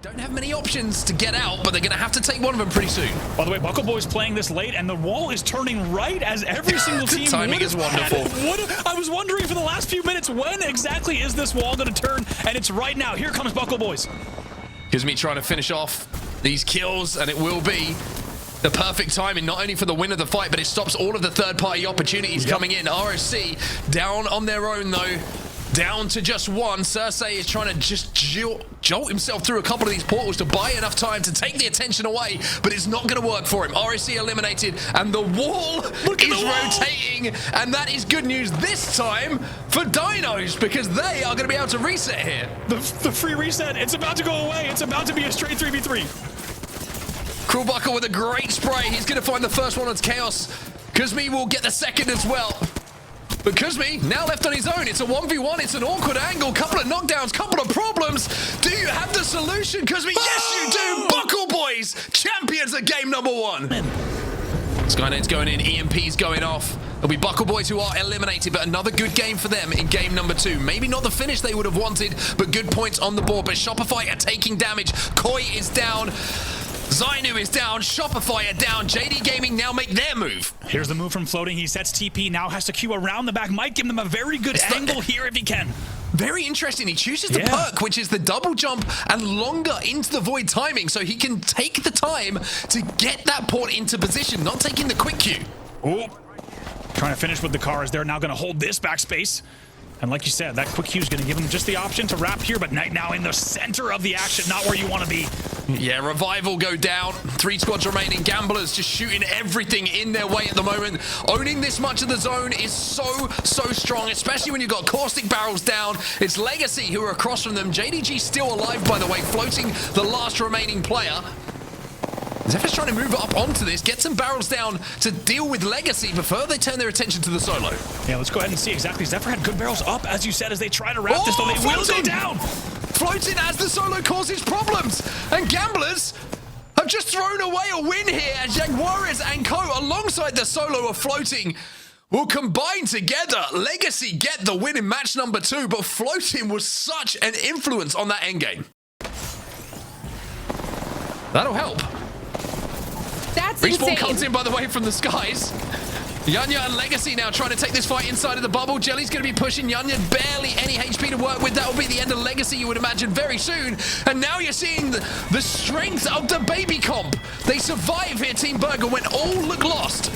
They don't have many options to get out, but they're going to have to take one of them pretty soon. By the way, Buckle Boy's playing this late, and the wall is turning right as every single team. Timing is wonderful. I was wondering for the last few minutes, when exactly is this wall going to turn? And it's right now. Here comes Buckle Boys. Gives me trying to finish off these kills, and it will be the perfect timing, not only for the win of the fight, but it stops all of the third-party opportunities coming in. ROC down on their own, though. Down to just one. Cersei is trying to just jolt himself through a couple of these portals to buy enough time to take the attention away, but it's not going to work for him. ROC eliminated, and the wall is rotating, and that is good news this time for Dinos, because they are going to be able to reset here. The free reset, it's about to go away. It's about to be a straight 3v3. Krulbuckle with a great spray. He's going to find the first one on Chaos. Kuzmi will get the second as well. But Kuzmi now left on his own. It's a 1v1. It's an awkward angle. Couple of knockdowns. Couple of problems. Do you have the solution, Kuzmi? Yes, you do. Buckle Boys, champions of game number 1. Skynet's going in. EMP's going off. It'll be Buckle Boys who are eliminated, but another good game for them in game number 2. Maybe not the finish they would have wanted, but good points on the board. But Shopify are taking damage. Koi is down. Zainu is down, Shopify are down, JD Gaming now make their move. Here's the move from Floating, he sets TP, now has to queue around the back, might give them a very good angle here if he can. Very interesting, he chooses the perk, which is the double jump and longer into the void timing, so he can take the time to get that port into position, not taking the quick queue. Oh, trying to finish with the cars, they're now gonna hold this backspace. And like you said, that quick queue is going to give him just the option to wrap here, but now in the center of the action, not where you want to be. Yeah, Revival go down. 3 squads remaining. Gamblers just shooting everything in their way at the moment. Owning this much of the zone is so strong, especially when you've got Caustic Barrels down. It's Legacy who are across from them. JDG still alive, by the way, floating the last remaining player. Zephyr's trying to move up onto this, get some barrels down to deal with Legacy before they turn their attention to the solo. Yeah, let's go ahead and see exactly. Zephyr had good barrels up, as you said, as they try to wrap this, though they will go down. Floating as the solo causes problems. And Gamblers have just thrown away a win here as Jaguares and Co, alongside the solo of Floating, will combine together. Legacy get the win in match number 2, but Floating was such an influence on that endgame. That'll help. That's Respawn insane. comes in, by the way, from the skies. Yunya and Legacy now trying to take this fight inside of the bubble. Jelly's going to be pushing Yunya. Barely any HP to work with. That will be the end of Legacy, you would imagine, very soon. And now you're seeing the strength of the baby comp. They survive here, Team Burger, when all look lost.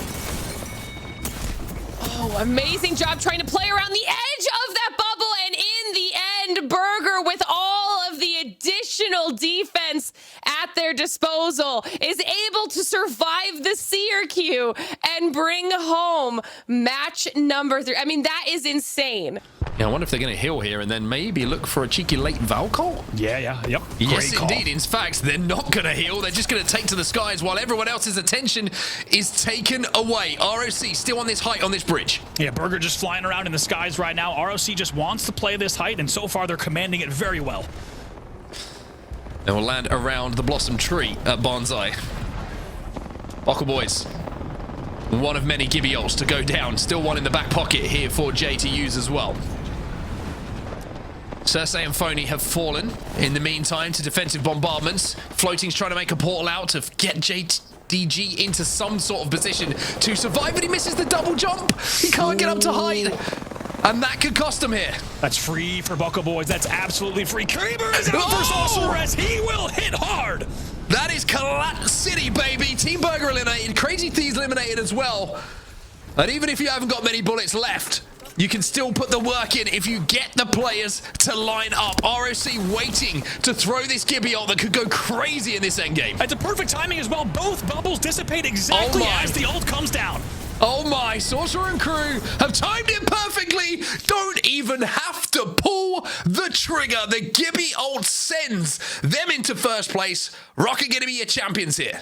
Oh, amazing job trying to play around the edge of that bubble. And in the end, Burger, with all of the additional defense at their disposal, is able to survive the seer queue and bring home match number 3. I mean, that is insane. Yeah, I wonder if they're going to heal here and then maybe look for a cheeky late Valcol? Yep. Yes, indeed. In fact, they're not going to heal. They're just going to take to the skies while everyone else's attention is taken away. ROC still on this height on this bridge. Yeah, Burger just flying around in the skies right now. ROC just wants to play this height, and so far they're commanding it very well. They will land around the Blossom Tree at Bonsai. Buckle Boys. One of many Gibby ults to go down. Still one in the back pocket here for Jay to use as well. Cersei and Phony have fallen in the meantime to defensive bombardments. Floating's trying to make a portal out to get JDG into some sort of position to survive, but he misses the double jump. He can't get up to height. And that could cost him here. That's free for Buckle Boys. That's absolutely free. Kraber is out for Sorceress. He will hit hard. That is COLLAT City, baby. Team Burger eliminated. Crazy Thieves eliminated as well. And even if you haven't got many bullets left, you can still put the work in if you get the players to line up. ROC waiting to throw this Gibby ult that could go crazy in this endgame. It's a perfect timing as well. Both bubbles dissipate exactly as the ult comes down. Oh my, Sorcerer and crew have timed it perfectly. Don't even have to pull the trigger. The Gibby ult sends them into first place. Rocket gonna be your champions here.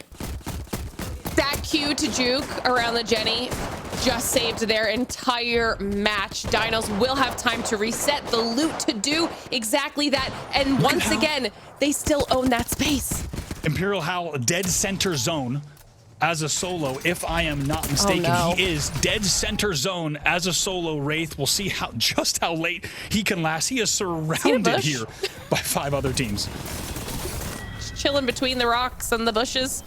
That Q to juke around the Jenny just saved their entire match. Dinos will have time to reset the loot to do exactly that. And once again, they still own that space. Imperial Howl, dead center zone as a solo, if I am not mistaken. Oh, no. He is dead center zone as a solo Wraith. We'll see just how late he can last. He is surrounded here by 5 other teams. chilling between the rocks and the bushes,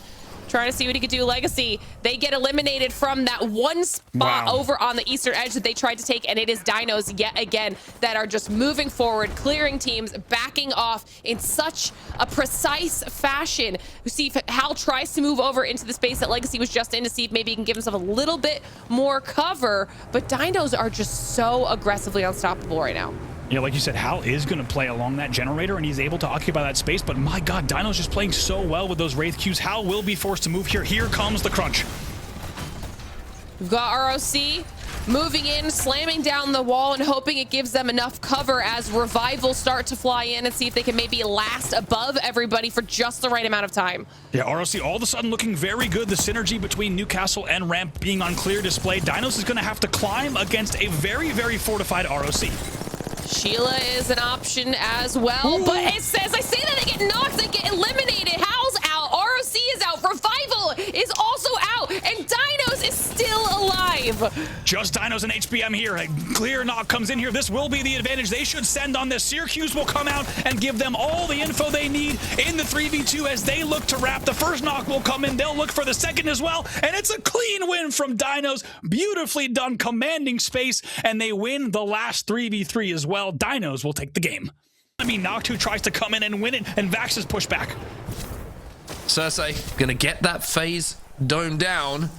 trying to see what he could do. Legacy, they get eliminated from that one spot over on the eastern edge that they tried to take, and it is Dinos yet again that are just moving forward, clearing teams, backing off in such a precise fashion. We see if Hal tries to move over into the space that Legacy was just in to see if maybe he can give himself a little bit more cover, but Dinos are just so aggressively unstoppable right now. Yeah, like you said, Hal is going to play along that generator, and he's able to occupy that space. But my God, Dino's just playing so well with those Wraith Qs. Hal will be forced to move here. Here comes the crunch. We've got ROC moving in, slamming down the wall, and hoping it gives them enough cover as revivals start to fly in and see if they can maybe last above everybody for just the right amount of time. Yeah, ROC all of a sudden looking very good. The synergy between Newcastle and Ramp being on clear display. Dinos is going to have to climb against a very, very fortified ROC. Sheila is an option as well, but as I say that, they get knocked, they get eliminated. Hal's out, ROC is out, Revival is also out, and Dinos is still alive. Just Dinos and HBM here. A clear knock comes in here. This will be the advantage they should send on this. Syracuse will come out and give them all the info they need in the 3v2 as they look to wrap. The first knock will come in. They'll look for the second as well, and it's a clean win from Dinos. Beautifully done, commanding space, and they win the last 3v3 as well. Dinos will take the game. I mean, Noctu tries to come in and win it, and Vax is pushed back. Cersei gonna get that phase dome down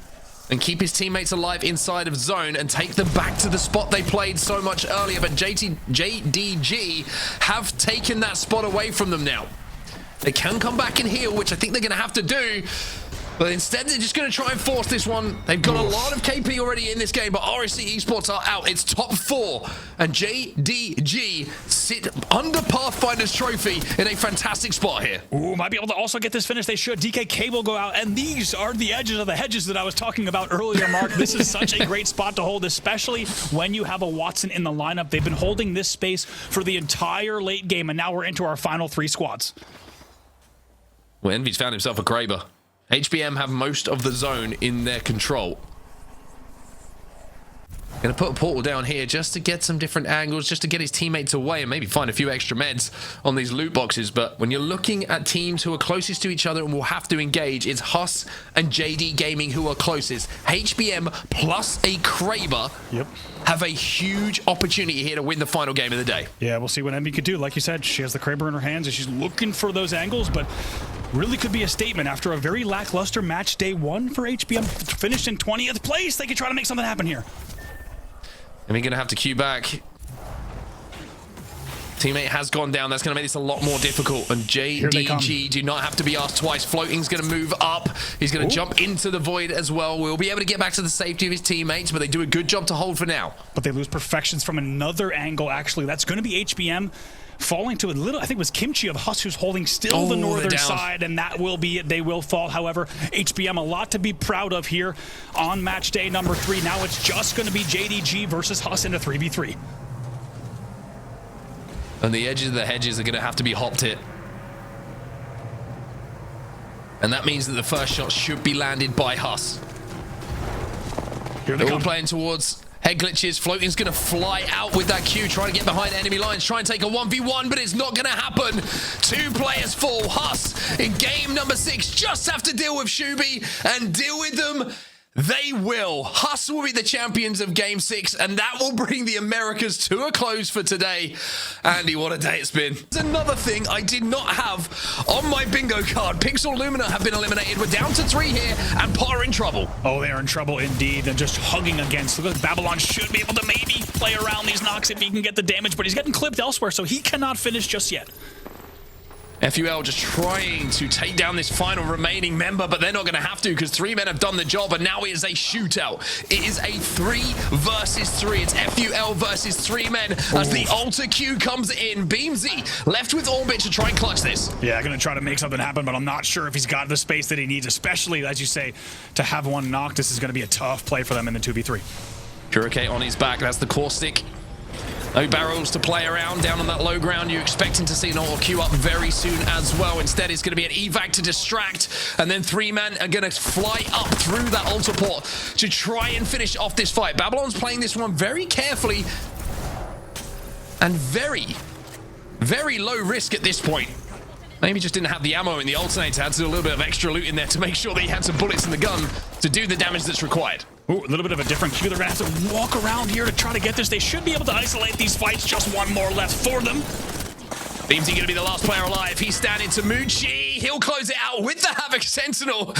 and keep his teammates alive inside of zone and take them back to the spot they played so much earlier. But JDG have taken that spot away from them now. They can come back and heal, which I think they're gonna have to do. But instead, they're just going to try and force this one. They've got a lot of KP already in this game, but RSC Esports are out. It's top 4. And JDG sit under Pathfinder's trophy in a fantastic spot here. Ooh, might be able to also get this finish. They should. DKK will go out. And these are the edges of the hedges that I was talking about earlier, Mark. This is such a great spot to hold, especially when you have a Watson in the lineup. They've been holding this space for the entire late game, and now we're into our final 3 squads. Well, Envy's found himself a Kraber. HBM have most of the zone in their control. Gonna put a portal down here just to get some different angles, just to get his teammates away and maybe find a few extra meds on these loot boxes. But when you're looking at teams who are closest to each other and will have to engage, it's Huss and JD Gaming who are closest. HBM plus a Kraber have a huge opportunity here to win the final game of the day. Yeah, we'll see what Envy could do. Like you said, she has the Kraber in her hands and she's looking for those angles, but really could be a statement after a very lackluster match day 1 for HBM. Finished in 20th place. They could try to make something happen here. And we're going to have to queue back. Teammate has gone down. That's going to make this a lot more difficult. And JDG do not have to be asked twice. Floating's going to move up. He's going to jump into the void as well. We'll be able to get back to the safety of his teammates, but they do a good job to hold for now. But they lose perfections from another angle, actually. That's going to be HBM falling to a little, I think it was Kimchi of Huss who's holding still the northern side, and that will be it. They will fall. However, HBM a lot to be proud of here on match day number 3. Now it's just going to be JDG versus Huss in a 3v3. And the edges of the hedges are going to have to be hopped hit. And that means that the first shot should be landed by Huss. They're all playing towards head glitches. Floating's going to fly out with that Q, trying to get behind enemy lines, try and take a 1v1, but it's not going to happen. 2 players fall. Huss in game number 6 just have to deal with Shubi, and deal with them they will. Huss will be the champions of game 6, and that will bring the Americas to a close for today. Andy, what a day it's been. There's another thing I did not have on my bingo card. Pixel Lumina have been eliminated. We're down to 3 here, and Pot are in trouble. Oh, they are in trouble indeed. They're just hugging against. Look, Babylon should be able to maybe play around these knocks if he can get the damage, but he's getting clipped elsewhere, so he cannot finish just yet. FUL just trying to take down this final remaining member, but they're not going to have to because 3 men have done the job, and now it is a shootout. It is a 3 versus 3. It's FUL versus 3 men as the Alter Q comes in. Beamsy left with Orbit to try and clutch this. Yeah, going to try to make something happen, but I'm not sure if he's got the space that he needs, especially, as you say, to have one knock. This is going to be a tough play for them in the 2v3. Kurike on his back. That's the caustic. No barrels to play around down on that low ground. You're expecting to see an auto queue up very soon as well. Instead, it's going to be an evac to distract, and then 3 men are going to fly up through that altar port to try and finish off this fight. Babylon's playing this one very carefully and very, very low risk at this point. Maybe just didn't have the ammo in the alternator. Had to do a little bit of extra loot in there to make sure that he had some bullets in the gun to do the damage that's required. Ooh, a little bit of a different cue. They're going to have to walk around here to try to get this. They should be able to isolate these fights. Just one more left for them. Beamsy going to be the last player alive. He's standing to Mucci. He'll close it out with the Havoc Sentinel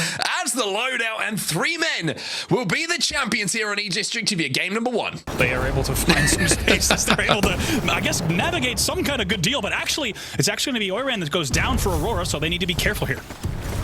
as the loadout, and 3 men will be the champions here on E-District to be game number 1. They are able to find some spaces. They're able to, I guess, navigate some kind of good deal, but actually, it's actually going to be Oiran that goes down for Aurora, so they need to be careful here.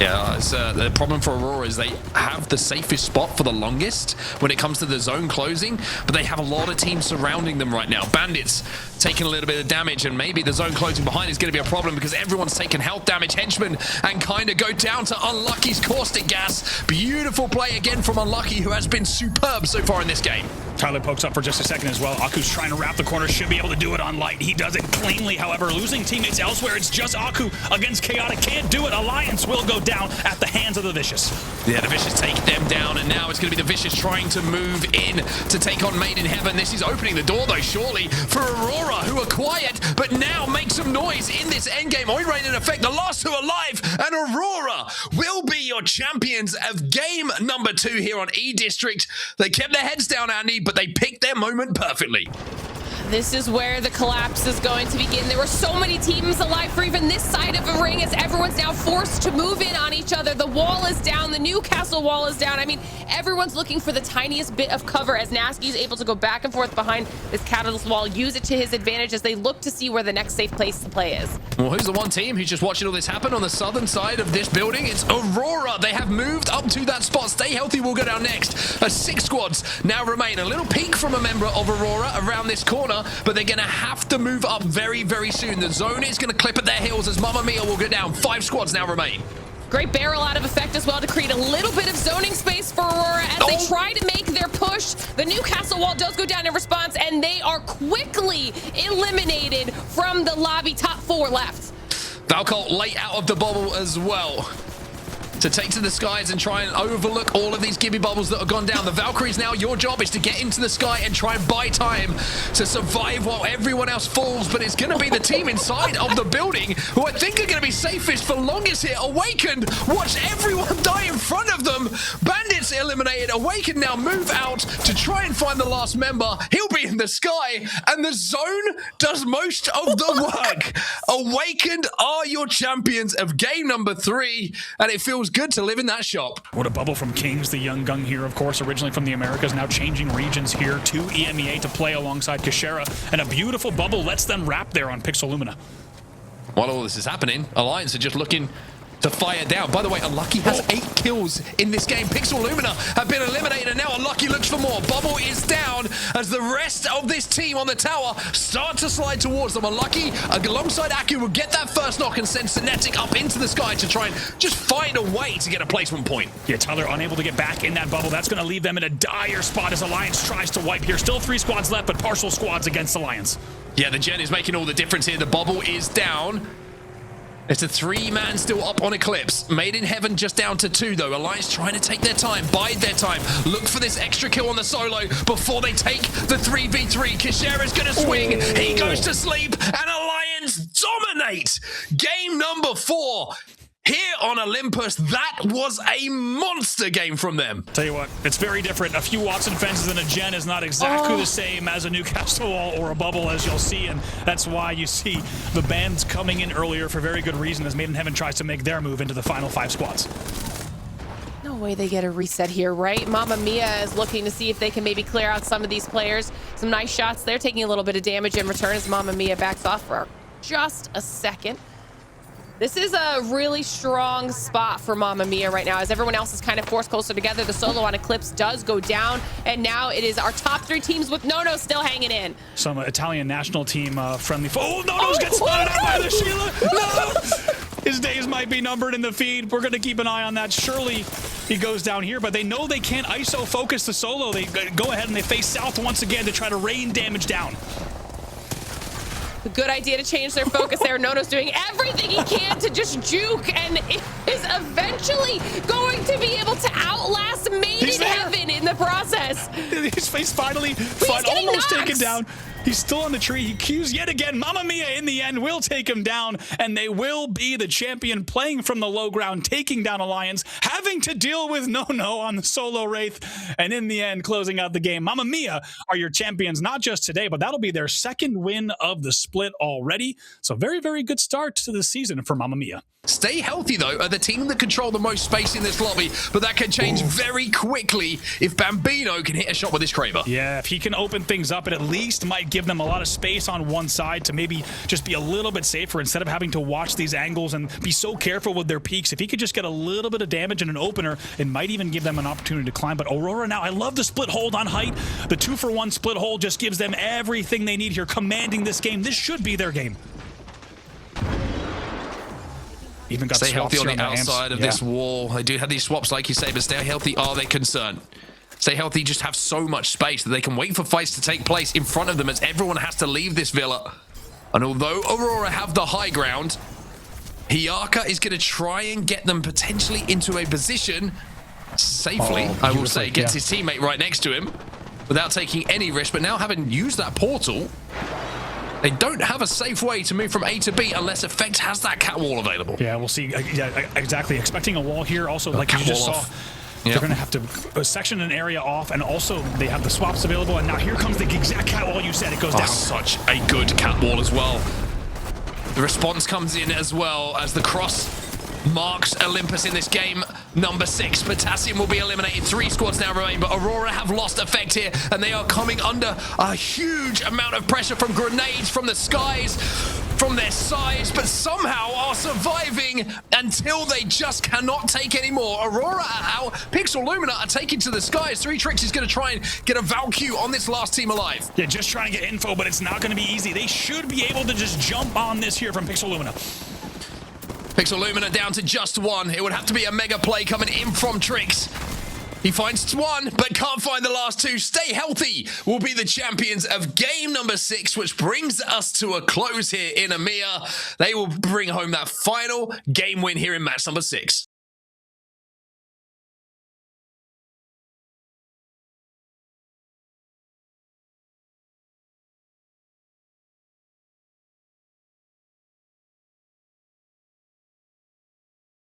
Yeah, the problem for Aurora is they have the safest spot for the longest when it comes to the zone closing, but they have a lot of teams surrounding them right now. Bandits taking a little bit of damage, and maybe the zone closing behind is going to be a problem because everyone's taking health damage. Henchmen and kind of go down to Unlucky's caustic gas. Beautiful play again from Unlucky, who has been superb so far in this game. Tyler pokes up for just a second as well. Aku's trying to wrap the corner, should be able to do it on Light. He does it cleanly, however, losing teammates elsewhere. It's just Aku against Chaotic. Can't do it. Alliance will go down at the hands of the Vicious. Yeah, the Vicious take them down, and now it's going to be the Vicious trying to move in to take on Made in Heaven. This is opening the door, though, surely, for Aurora, who are quiet, but now make some noise in this endgame. Oiran, in effect, the last 2 alive, and Aurora will be your champions of game number 2 here on E-District. They kept their heads down, Andy, but they picked their moment perfectly. This is where the collapse is going to begin. There were so many teams alive for even this side of a ring as everyone's now forced to move in on each other. The wall is down. The Newcastle wall is down. I mean, everyone's looking for the tiniest bit of cover as Nasky's able to go back and forth behind this catalyst wall, use it to his advantage as they look to see where the next safe place to play is. Well, who's the one team who's just watching all this happen on the southern side of this building? It's Aurora. They have moved up to that spot. Stay Healthy will go down next. 6 squads now remain. A little peek from a member of Aurora around this corner, but they're going to have to move up very, very soon. The zone is going to clip at their heels as Mamma Mia will go down. 5 squads now remain. Great barrel out of effect as well to create a little bit of zoning space for Aurora as they try to make their push. The Newcastle wall does go down in response, and they are quickly eliminated from the lobby. Top 4 left. Valcolt late out of the bubble as well to take to the skies and try and overlook all of these Gibby bubbles that have gone down. The Valkyries now, your job is to get into the sky and try and buy time to survive while everyone else falls, but it's going to be the team inside of the building who I think are going to be safest for longest here. Awakened, watch everyone die in front of them. Bandits eliminated. Awakened now move out to try and find the last member. He'll be in the sky, and the zone does most of the work. Awakened are your champions of game number 3, and it feels good to live in that shop. What a bubble from Kings, the young gung here, of course, originally from the Americas, now changing regions here to EMEA to play alongside Kashera, and a beautiful bubble lets them wrap there on Pixel Lumina. While all this is happening, Alliance are just looking to fire down. By the way, Unlucky has 8 kills in this game. Pixel Lumina have been eliminated, and now Unlucky looks for more. Bubble is down as the rest of this team on the tower start to slide towards them. Unlucky, alongside Aku, will get that first knock and send Cinetic up into the sky to try and just find a way to get a placement point. Yeah, Tyler unable to get back in that bubble. That's going to leave them in a dire spot as Alliance tries to wipe here. Still 3 squads left, but partial squads against Alliance. Yeah, the gen is making all the difference here. The bubble is down. It's a 3-man still up on Eclipse. Made in Heaven just down to 2, though. Alliance trying to take their time, bide their time. Look for this extra kill on the solo before they take the 3v3. Kishera's going to swing. He goes to sleep, and Alliance dominate. Game number 4. Here on Olympus, that was a monster game from them. Tell you what, it's very different. A few Watson fences and a gen is not exactly the same as a Newcastle wall or a bubble, as you'll see, and that's why you see the bands coming in earlier for very good reason as Made in Heaven tries to make their move into the final 5 squads. No way they get a reset here, right? Mamma Mia is looking to see if they can maybe clear out some of these players. Some nice shots. They're taking a little bit of damage in return as Mamma Mia backs off for just a second. This is a really strong spot for Mamma Mia right now as everyone else is kind of forced closer together. The solo on Eclipse does go down, and now it is our top 3 teams with Nono still hanging in. Some Italian national team friendly. Oh, Nono's gets spotted out by the Sheila. No! His days might be numbered in the feed. We're going to keep an eye on that. Surely he goes down here, but they know they can't ISO focus the solo. They go ahead and they face south once again to try to rain damage down. A good idea to change their focus there. Nono's doing everything he can to just juke and is eventually going to be able to outlast Made in Heaven in the process. His face finally almost knocked. taken down. He's still on the tree. He cues yet again. Mamma Mia in the end will take him down, and they will be the champion, playing from the low ground, taking down Alliance, having to deal with No on the solo Wraith, and in the end, closing out the game. Mamma Mia are your champions, not just today, but that'll be their second win of the split already. So very, very good start to the season for Mamma Mia. Stay Healthy, though, are the team that control the most space in this lobby, but that can change very quickly if Bambino can hit a shot with this Kraber. Yeah, if he can open things up, it at least might give them a lot of space on one side to maybe just be a little bit safer instead of having to watch these angles and be so careful with their peaks. If he could just get a little bit of damage and an opener, it might even give them an opportunity to climb. But Aurora now, I love the split hold on height. The 2-for-1 split hold just gives them everything they need here, commanding this game. This should be their game. Even got Stay Healthy on the amps. outside of this wall. They do have these swaps, like you say, but Stay Healthy are their concern. Stay Healthy just have so much space that they can wait for fights to take place in front of them as everyone has to leave this villa. And although Aurora have the high ground, Hiyaka is going to try and get them potentially into a position safely, I will say, gets his teammate right next to him without taking any risk. But now having used that portal, they don't have a safe way to move from A to B unless Effect has that cat wall available. Yeah, we'll see. Yeah, exactly. Expecting a wall here. Also, like you just saw, they're going to have to section an area off, and also they have the swaps available. And now here comes the exact cat wall you said. It goes down. Such a good cat wall as well. The response comes in as well as the cross marks Olympus in this game. Number 6, Potassium will be eliminated. 3 squads now remain, but Aurora have lost Effect here, and they are coming under a huge amount of pressure from grenades from the skies, from their sides, but somehow are surviving until they just cannot take any more. Aurora are out. Pixel Lumina are taking to the skies. 3 Tricks is going to try and get a Valkyrie on this last team alive. Yeah, just trying to get info, but it's not going to be easy. They should be able to just jump on this here from Pixel Lumina. Pixel Lumina down to just 1. It would have to be a mega play coming in from Trix. He finds 1, but can't find the last 2. Stay Healthy will be the champions of game number 6, which brings us to a close here in EMEA. They will bring home that final game win here in match number 6.